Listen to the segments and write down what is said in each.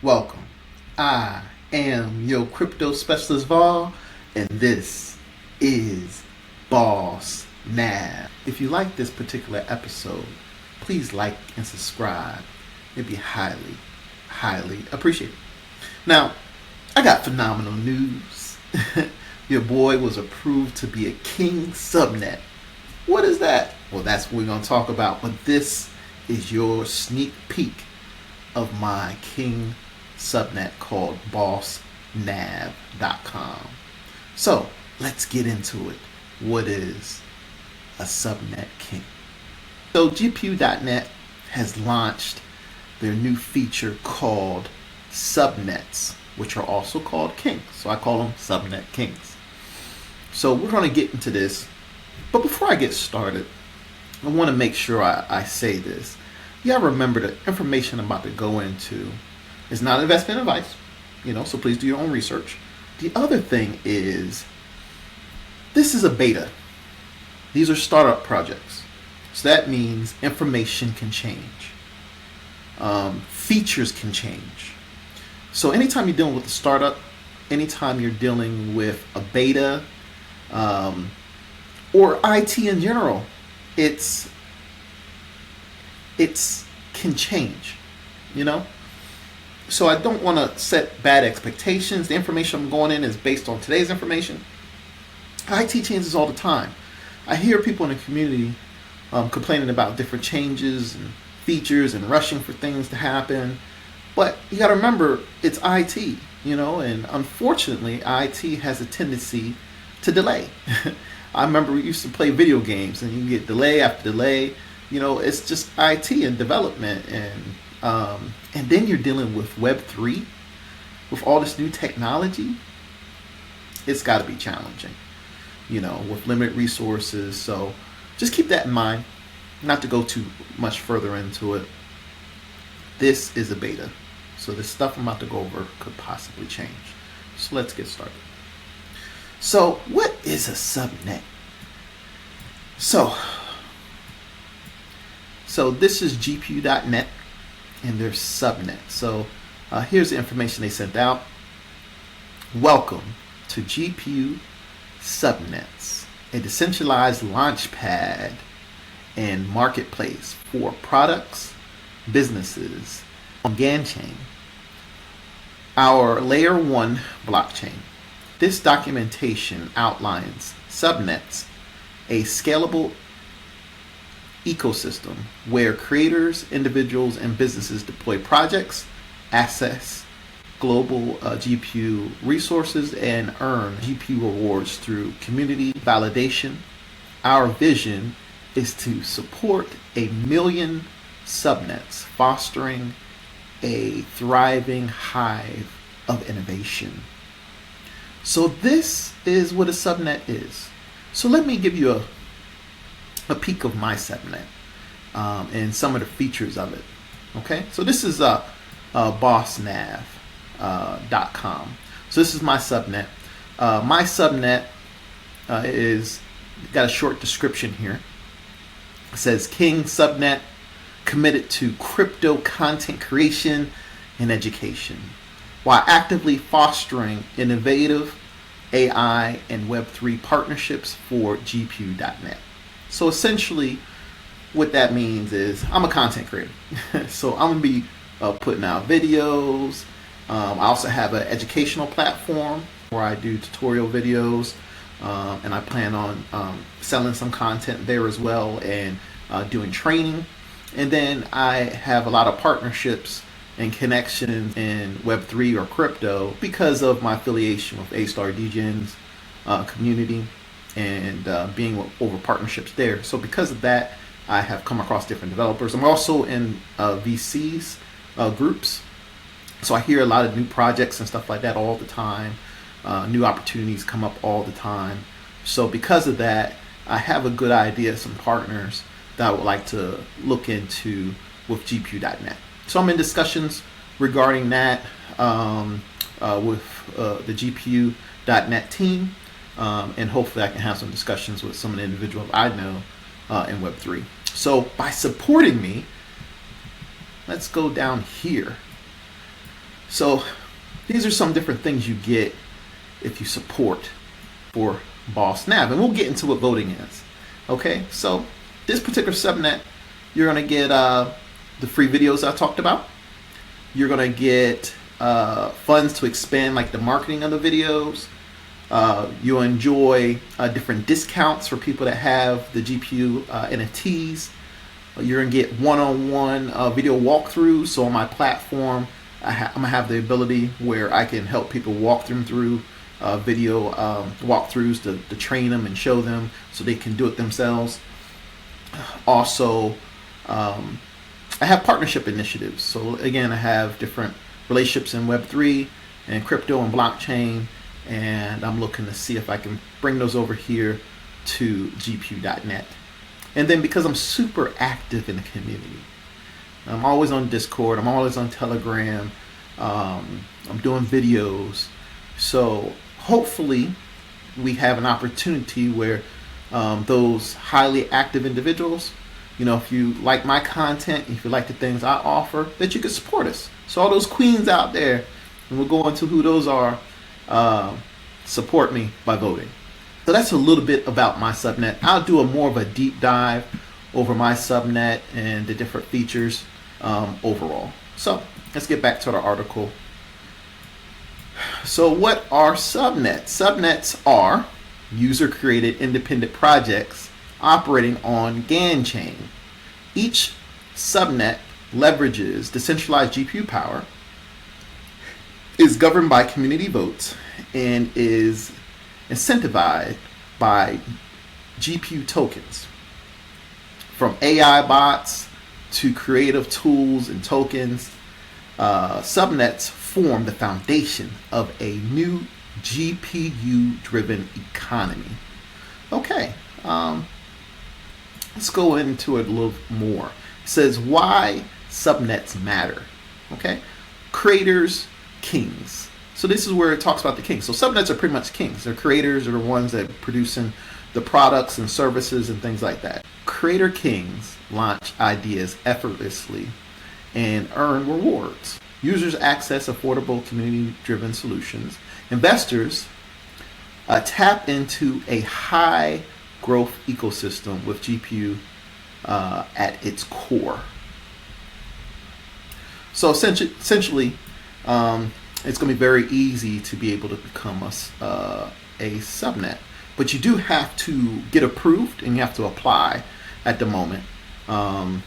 Welcome. I am your crypto specialist Var, and this is Boss Nav. If you like this particular episode, please like and subscribe. It'd be highly, highly appreciated. Now, I got phenomenal news. Your boy was approved to be a King Subnet. What is that? Well, that's what we're going to talk about, but this is your sneak peek of my King Subnet called bossnav.com. So let's get into it. What is a Subnet King? So GPU.net has launched their new feature called Subnets, which are also called Kings. So I call them Subnet Kings. So we're going to get into this. But before I get started, I want to make sure I say this. You gotta remember the information I'm about to go into is not investment advice, so please do your own research. The other thing is, this is a beta. These are startup projects. So that means information can change. Features can change. So anytime you're dealing with a startup, anytime you're dealing with a beta, or IT in general, it's can change, So I don't want to set bad expectations. The information I'm going in is based on today's information. IT changes all the time. I hear people in the community complaining about different changes and features and rushing for things to happen. But you got to remember, it's IT, and unfortunately, IT has a tendency to delay. I remember we used to play video games and you get delay after delay. It's just IT and development, and then you're dealing with Web3, with all this new technology. It's got to be challenging, with limited resources. So just keep that in mind. Not to go too much further into it. This is a beta, so the stuff I'm about to go over could possibly change. So let's get started. So what is a subnet? So this is GPU.net and their subnet. So here's the information they sent out. Welcome to GPU Subnets, a decentralized launchpad and marketplace for products, businesses on GAN-chain, our layer 1 blockchain. This documentation outlines subnets, a scalable ecosystem where creators, individuals, and businesses deploy projects, access global GPU resources, and earn GPU rewards through community validation. Our vision is to support 1 million subnets, fostering a thriving hive of innovation. So this is what a subnet is. So let me give you a peek of my subnet and some of the features of it. Okay, so this is bossnav.com. So this is my subnet. My subnet is got a short description here. It says King Subnet, committed to crypto content creation and education, while actively fostering innovative AI and Web3 partnerships for GPU.net. So essentially, what that means is I'm a content creator. So I'm going to be putting out videos. I also have an educational platform where I do tutorial videos, and I plan on selling some content there as well, and doing training. And then I have a lot of partnerships and connections in Web3 or crypto because of my affiliation with A-Star DGen's community and being over partnerships there. So because of that, I have come across different developers. I'm also in VCs groups, so I hear a lot of new projects and stuff like that all the time. New opportunities come up all the time. So because of that, I have a good idea of some partners that I would like to look into with GPU.net. So I'm in discussions regarding that with the GPU.net team, and hopefully I can have some discussions with some of the individuals I know in Web3. So by supporting me, let's go down here. So these are some different things you get if you support for Boss Nav, and we'll get into what voting is. Okay, so this particular subnet, you're going to get the free videos I talked about. You're going to get funds to expand like the marketing of the videos. You'll enjoy different discounts for people that have the GPU NFTs. You're going to get one-on-one video walkthroughs. So on my platform, I'm going to have the ability where I can help people walk them through video walkthroughs to train them and show them so they can do it themselves. Also, I have partnership initiatives. So again, I have different relationships in Web3 and crypto and blockchain, and I'm looking to see if I can bring those over here to GPU.net. And then because I'm super active in the community, I'm always on Discord, I'm always on Telegram, I'm doing videos. So hopefully we have an opportunity where those highly active individuals, if you like my content, if you like the things I offer, that you can support us. So all those queens out there, and we'll go into who those are, support me by voting. So that's a little bit about my subnet. I'll do more of a deep dive over my subnet and the different features overall. So let's get back to our article. So what are subnets? Subnets are user-created independent projects operating on GAN chain. Each subnet leverages decentralized GPU power, is governed by community votes, and is incentivized by GPU tokens. From AI bots to creative tools and tokens, subnets form the foundation of a new GPU-driven economy. Okay, let's go into it a little more. It says why subnets matter. Okay, creators, kings. So this is where it talks about the kings. So subnets are pretty much kings. They're creators, are the ones that are producing the products and services and things like that. Creator kings launch ideas effortlessly and earn rewards. Users access affordable community-driven solutions. Investors tap into a high-growth ecosystem with GPU at its core. So essentially, it's going to be very easy to be able to become a subnet. But you do have to get approved and you have to apply at the moment.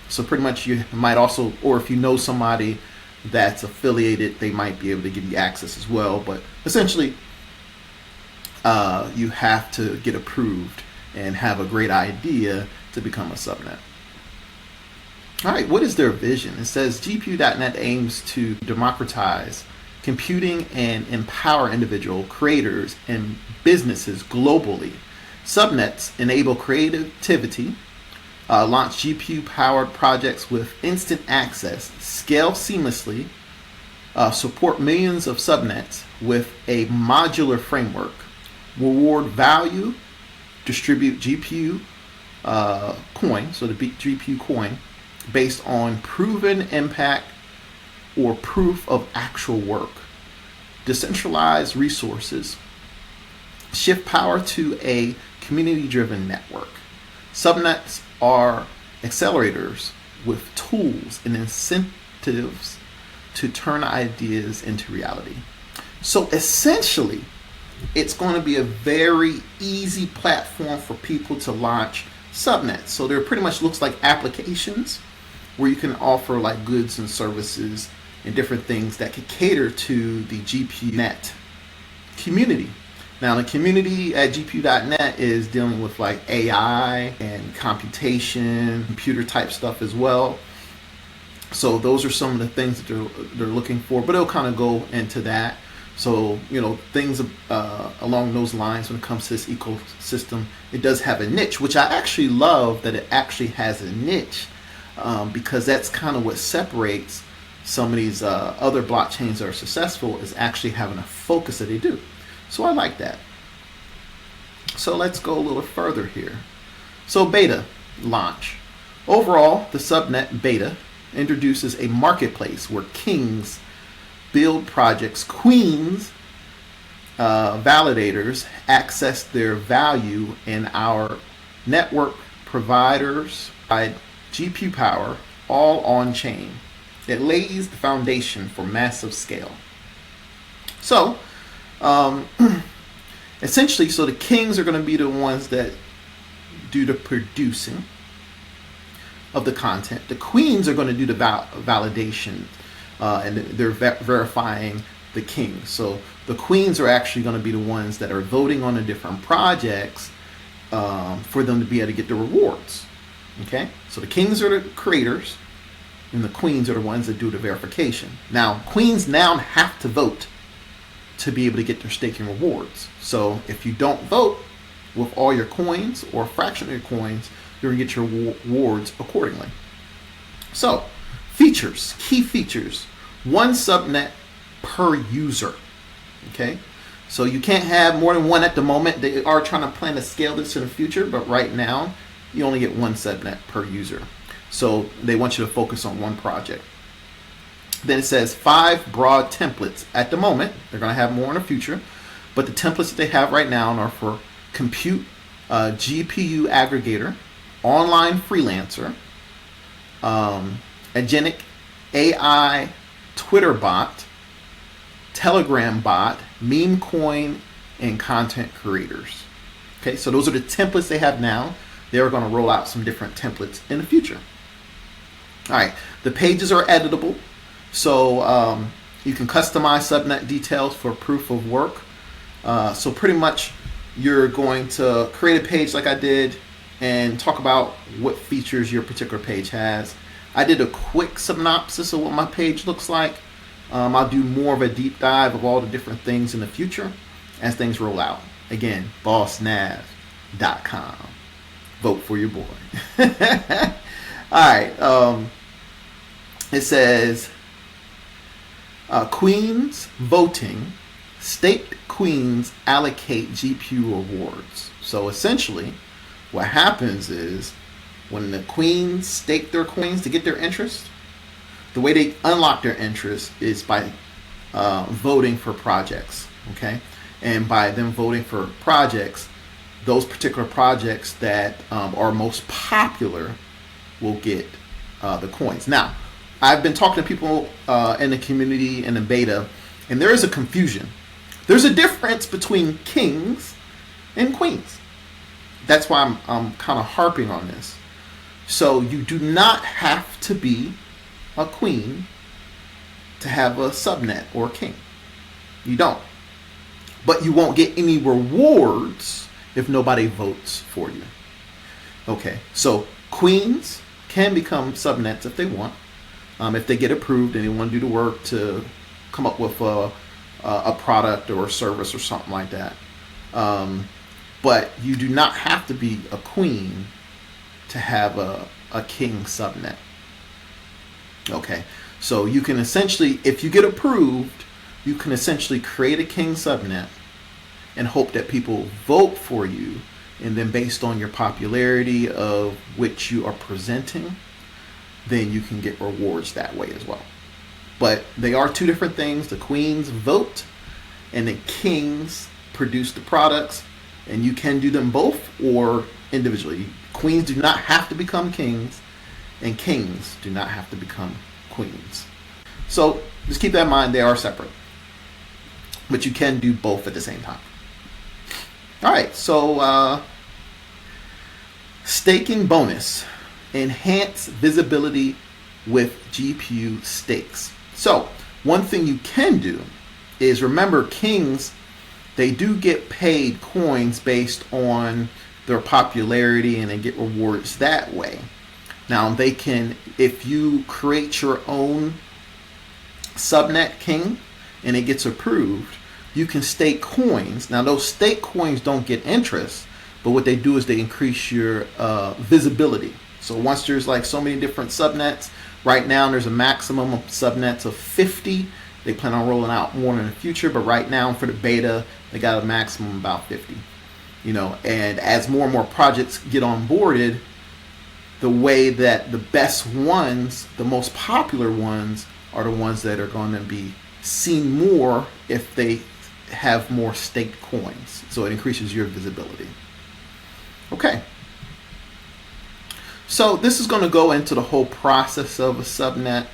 So pretty much you might also, or if you know somebody that's affiliated, they might be able to give you access as well. But essentially, you have to get approved and have a great idea to become a subnet. All right, what is their vision? It says GPU.net aims to democratize computing and empower individual creators and businesses globally. Subnets enable creativity, launch GPU-powered projects with instant access, scale seamlessly, support millions of subnets with a modular framework, reward value, distribute GPU coin, so the GPU coin, based on proven impact or proof of actual work, decentralized resources, shift power to a community-driven network. Subnets are accelerators with tools and incentives to turn ideas into reality. So essentially, it's going to be a very easy platform for people to launch subnets. So there pretty much looks like applications where you can offer like goods and services and different things that could cater to the GPU.net community. Now the community at GPU.net is dealing with like AI and computation, computer type stuff as well. So those are some of the things that they're looking for, but it'll kind of go into that. So, things along those lines when it comes to this ecosystem, it does have a niche, which I actually love that it actually has a niche because that's kind of what separates some of these other blockchains that are successful is actually having a focus that they do. So I like that. So let's go a little further here. So beta launch. Overall, the subnet beta introduces a marketplace where kings build projects, queens validators access their value in our network providers by GPU power, all on chain. It lays the foundation for massive scale. So, essentially, so the kings are going to be the ones that do the producing of the content. The queens are going to do the validation, and they're verifying the kings. So the queens are actually going to be the ones that are voting on the different projects for them to be able to get the rewards. Okay, so the kings are the creators, and the queens are the ones that do the verification. Now, queens now have to vote to be able to get their staking rewards. So if you don't vote with all your coins or a fraction of your coins, you're going to get your rewards accordingly. So, features, key features. One subnet per user. Okay, so you can't have more than one at the moment. They are trying to plan to scale this in the future, but right now you only get one subnet per user. So they want you to focus on one project. Then it says 5 broad templates. At the moment, they're going to have more in the future, but the templates that they have right now are for compute, GPU aggregator, online freelancer, agentic AI, Twitter bot, Telegram bot, meme coin, and content creators. Okay, so those are the templates they have now. They're going to roll out some different templates in the future. All right, the pages are editable, so you can customize subnet details for proof of work. So pretty much you're going to create a page like I did and talk about what features your particular page has. I did a quick synopsis of what my page looks like. I'll do more of a deep dive of all the different things in the future as things roll out. Again, bossnav.com. Vote for your boy. All right. It says queens voting. Staked queens allocate GPU rewards. So essentially, what happens is when the queens stake their coins to get their interest, the way they unlock their interest is by voting for projects. Okay, and by them voting for projects, those particular projects that are most popular will get the coins. Now, I've been talking to people in the community in the beta, and there is a confusion. There's a difference between kings and queens. That's why I'm kind of harping on this. So you do not have to be a queen to have a subnet or a king. You don't. But you won't get any rewards if nobody votes for you. Okay, so queens can become subnets if they want. If they get approved and they want to do the work to come up with a product or a service or something like that. But you do not have to be a queen to have a king subnet. Okay, so you can essentially, if you get approved, you can essentially create a king subnet and hope that people vote for you, and then based on your popularity of which you are presenting, then you can get rewards that way as well. But they are two different things. The queens vote and the kings produce the products, and you can do them both or individually. Queens do not have to become kings, and kings do not have to become queens. So just keep that in mind, they are separate. But you can do both at the same time. All right, so staking bonus. Enhance visibility with GPU stakes. So one thing you can do is remember kings, they do get paid coins based on their popularity and they get rewards that way. Now they can, if you create your own subnet king and it gets approved, you can stake coins. Now those stake coins don't get interest, but what they do is they increase your visibility. So once there's like so many different subnets, right now there's a maximum of subnets of 50. They plan on rolling out more in the future, but right now for the beta, they got a maximum of about 50. You know, and as more and more projects get onboarded, the way that the best ones, the most popular ones, are the ones that are going to be seen more if they have more staked coins. So it increases your visibility. Okay. So this is going to go into the whole process of a subnet.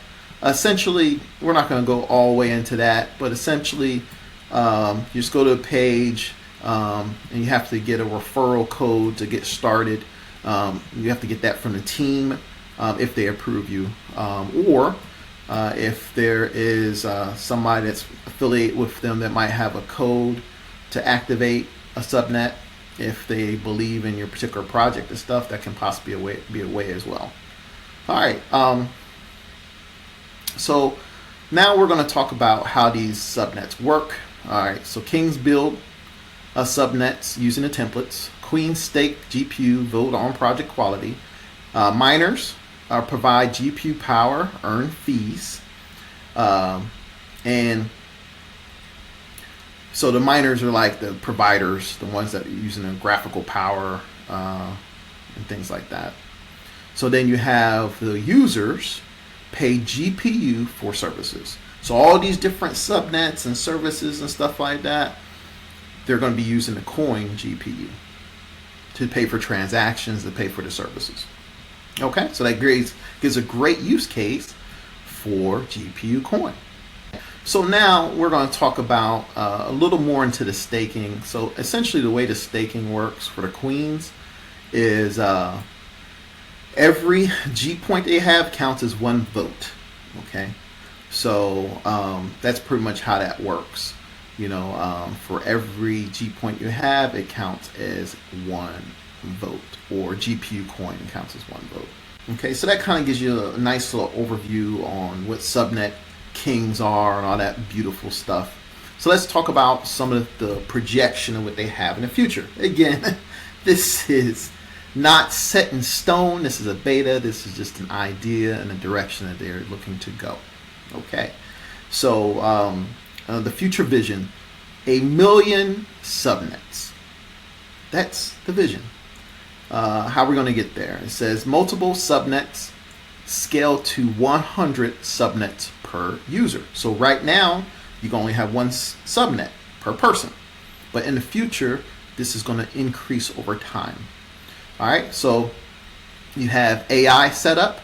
Essentially, we're not going to go all the way into that, but essentially, you just go to a page and you have to get a referral code to get started. You have to get that from the team if they approve you, or if there is somebody that's affiliated with them that might have a code to activate a subnet. If they believe in your particular project and stuff, that can possibly be a way as well. All right. So now we're going to talk about how these subnets work. All right. So kings build subnets using the templates. Queens stake GPU, vote on project quality. Miners provide GPU power, earn fees, and so the miners are like the providers, the ones that are using the graphical power and things like that. So then you have the users pay GPU for services. So all these different subnets and services and stuff like that, they're going to be using the coin GPU to pay for transactions, to pay for the services. Okay, so that gives a great use case for GPU coin. So now we're going to talk about a little more into the staking. So essentially the way the staking works for the queens is every G point they have counts as one vote. Okay, so that's pretty much how that works. You know, for every G point you have, it counts as one vote, or GPU coin counts as one vote. Okay, so that kind of gives you a nice little overview on what subnet kings are and all that beautiful stuff. So let's talk about some of the projection of what they have in the future. Again, this is not set in stone. This is a beta. This is just an idea and a direction that they're looking to go. Okay, so the future vision, 1 million subnets. That's the vision. How are we going to get there? It says multiple subnets scale to 100 subnets per user. So right now, you can only have one subnet per person. But in the future, this is going to increase over time. All right, so you have AI set up,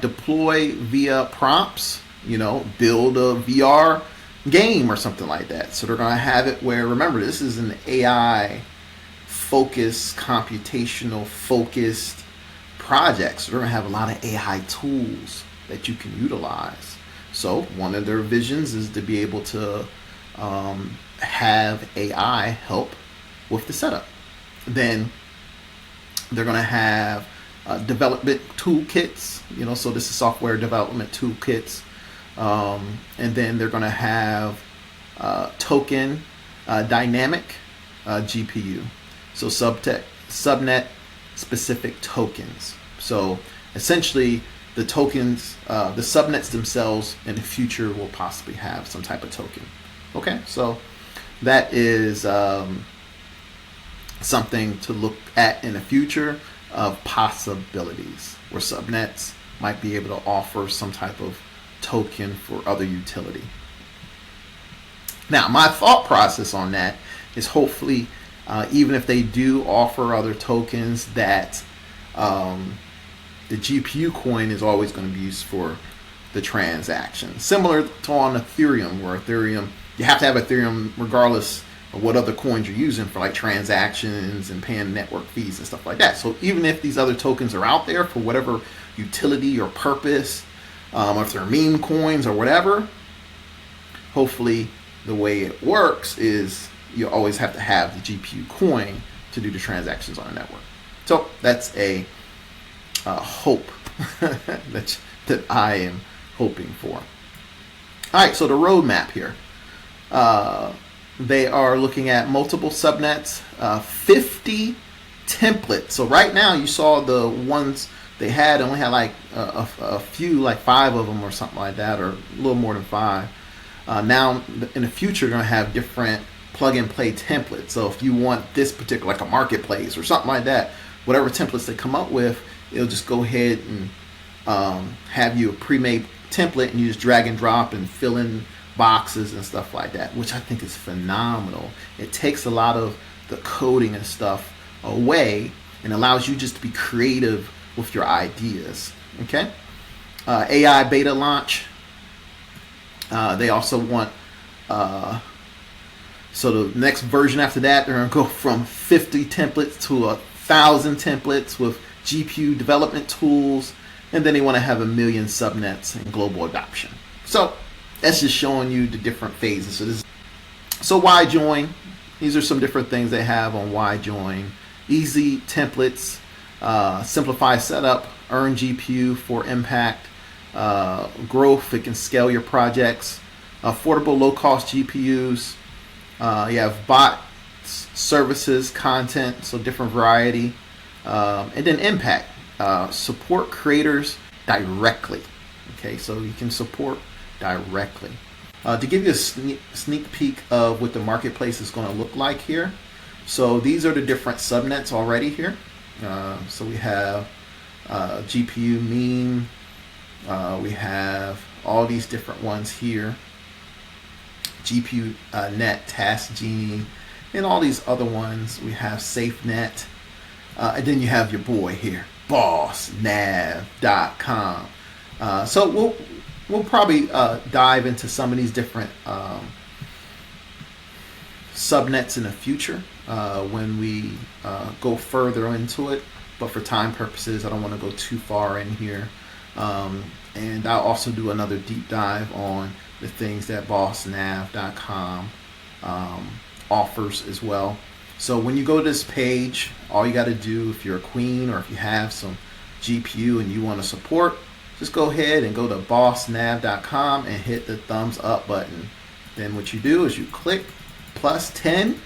deploy via prompts, you know, build a VR game or something like that. So they're going to have it where, remember, this is an AI focused, computational focused project. So they're going to have a lot of AI tools that you can utilize. So one of their visions is to be able to have AI help with the setup. Then they're going to have development toolkits, you know, so this is software development toolkits. And then they're going to have token dynamic GPU. So subnet specific tokens. So essentially the tokens, the subnets themselves in the future will possibly have some type of token. Okay, so that is something to look at in the future of possibilities where subnets might be able to offer some type of token for other utility. Now, my thought process on that is hopefully, even if they do offer other tokens, that the GPU coin is always going to be used for the transaction. Similar to on Ethereum, where Ethereum, you have to have Ethereum regardless of what other coins you're using for like transactions and paying network fees and stuff like that. So even if these other tokens are out there for whatever utility or purpose, or if they're meme coins or whatever, hopefully the way it works is you always have to have the GPU coin to do the transactions on a network. So that's a hope that I am hoping for. All right, so the roadmap here. They are looking at multiple subnets, 50 templates. So right now you saw the ones they had only had like a few, like 5 of them or something like that, or a little more than 5. Now in the future, they're going to have different plug and play templates. So if you want this particular, like a marketplace or something like that, whatever templates they come up with, it'll just go ahead and have you a pre-made template, and you just drag and drop and fill in boxes and stuff like that, which I think is phenomenal. It takes a lot of the coding and stuff away and allows you just to be creative with your ideas. Okay. AI beta launch. They also want, so the next version after that, they're going to go from 50 templates to 1,000 templates with GPU development tools. And then they want to have 1 million subnets and global adoption. So that's just showing you the different phases. So why join? These are some different things they have on why join. Easy templates, simplify setup, earn GPU for impact, growth. It can scale your projects, affordable low-cost GPUs. You have bots, services, content, so different variety, and then impact. Support creators directly. Okay, so you can support directly. To give you a sneak peek of what the marketplace is going to look like here. So these are the different subnets already here. So we have GPU meme. We have all these different ones here. GPU net, Task Genie, and all these other ones. We have SafeNet. And then you have your boy here, bossnav.com. So we'll probably dive into some of these different subnets in the future when we go further into it. But for time purposes, I don't want to go too far in here. And I'll also do another deep dive on the things that bossnav.com offers as well. So when you go to this page, all you got to do, if you're a queen or if you have some GPU and you want to support, just go ahead and go to bossnav.com and hit the thumbs up button. Then what you do is you click +10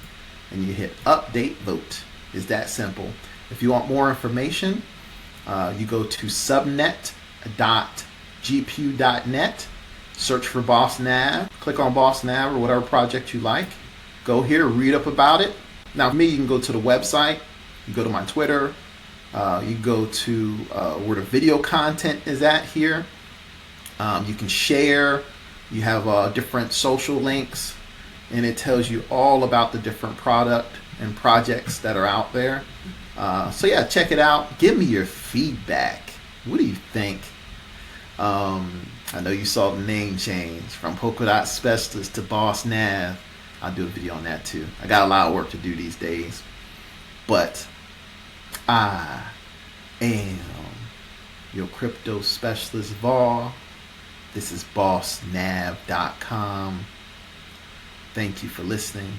and you hit update vote. It's that simple. If you want more information, you go to subnet.gpu.net, search for BossNav, click on BossNav or whatever project you like. Go here, read up about it. Now, for me, you can go to the website, you go to my Twitter, you go to where the video content is at here. You can share, you have different social links, and it tells you all about the different product and projects that are out there. So yeah, check it out. Give me your feedback. What do you think? I know you saw the name change from PolkadotSpecialist to BossNav. I'll do a video on that too. I got a lot of work to do these days. But I am your crypto specialist, Var. This is bossnav.com. Thank you for listening.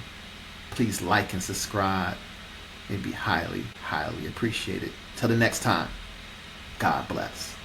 Please like and subscribe. It'd be highly, highly appreciated. Till the next time, God bless.